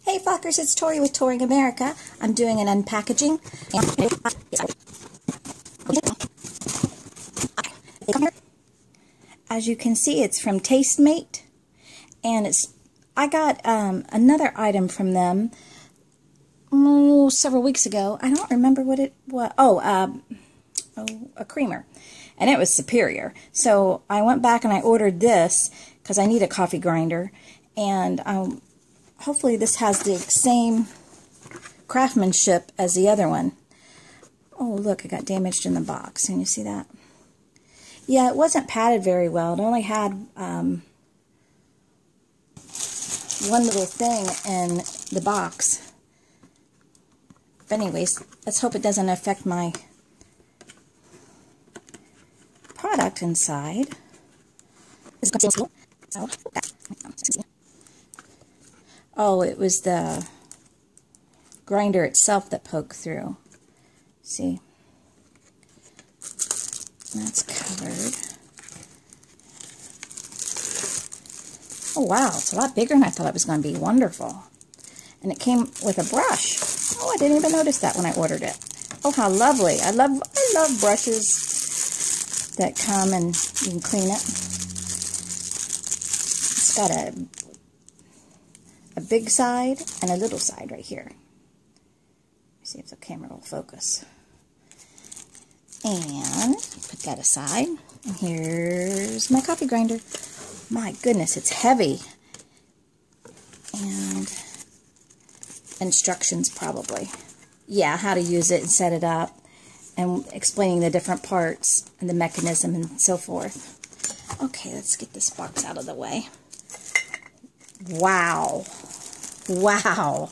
Hey Flockers, it's Tori with Touring America. I'm doing an unpackaging. As you can see, it's from Tastemate, and I got another item from them several weeks ago. I don't remember what it was. A creamer, and it was superior. So I went back and I ordered this because I need a coffee grinder, and hopefully this has the same craftsmanship as the other one. Oh, look, it got damaged in the box. Can you see that? Yeah, it wasn't padded very well. It only had one little thing in the box. But anyways, let's hope it doesn't affect my product inside. Oh, it was the grinder itself that poked through. See? That's covered. Oh wow, it's a lot bigger than I thought it was going to be. Wonderful. And it came with a brush. Oh, I didn't even notice that when I ordered it. Oh, how lovely. I love brushes that come and you can clean it. It's got a big side and a little side right here. Let's see if the camera will focus. And put that aside. And here's my coffee grinder. My goodness, it's heavy. And instructions probably. Yeah, how to use it and set it up. And explaining the different parts and the mechanism and so forth. Okay, let's get this box out of the way. Wow. Wow.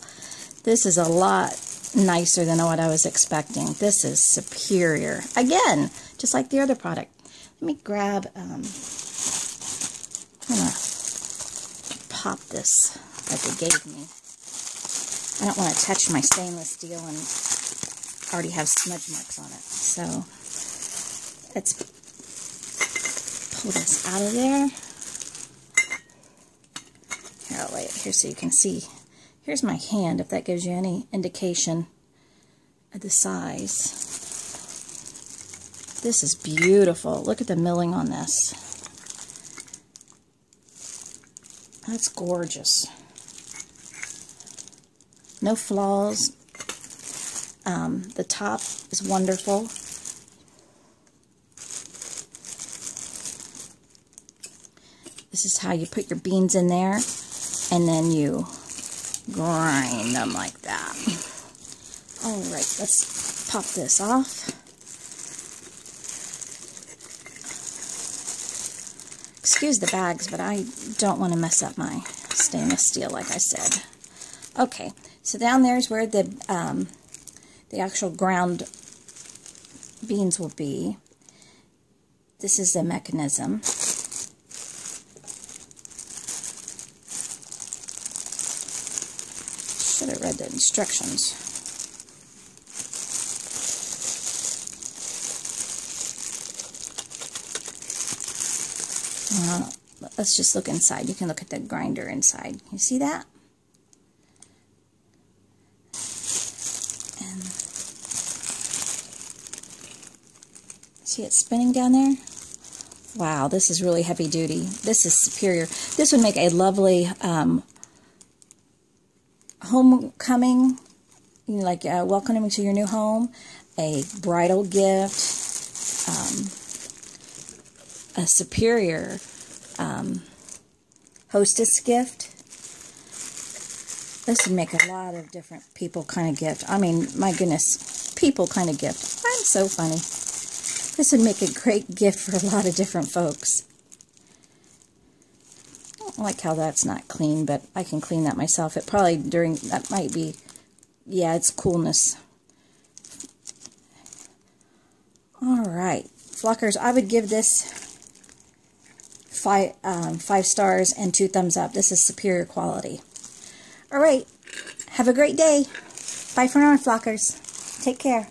This is a lot nicer than what I was expecting. This is superior. Again, just like the other product. Let me grab, I'm going to pop this that they gave me. I don't want to touch my stainless steel and already have smudge marks on it. So, let's pull this out of there. Here, I'll lay it here so you can see. Here's my hand, if that gives you any indication of the size. This is beautiful. Look at the milling on this. That's gorgeous. No flaws. The top is wonderful. This is how you put your beans in there, and then you grind them like that. Alright, let's pop this off. Excuse the bags, but I don't want to mess up my stainless steel like I said. Okay, so down there is where the actual ground beans will be. This is the mechanism. Should have read the instructions. Let's just look inside. You can look at the grinder inside. You see that? And see it spinning down there? Wow, this is really heavy duty. This is superior. This would make a lovely homecoming, like welcoming to your new home, a bridal gift, a superior hostess gift. This would make a lot of different people kind of gift. I mean, my goodness, people kind of gift. I'm so funny. This would make a great gift for a lot of different folks. I don't like how that's not clean, but I can clean that myself. It probably that might be, yeah, it's coolness. Alright, Flockers, I would give this 5 stars and 2 thumbs up. This is superior quality. Alright, have a great day. Bye for now, Flockers. Take care.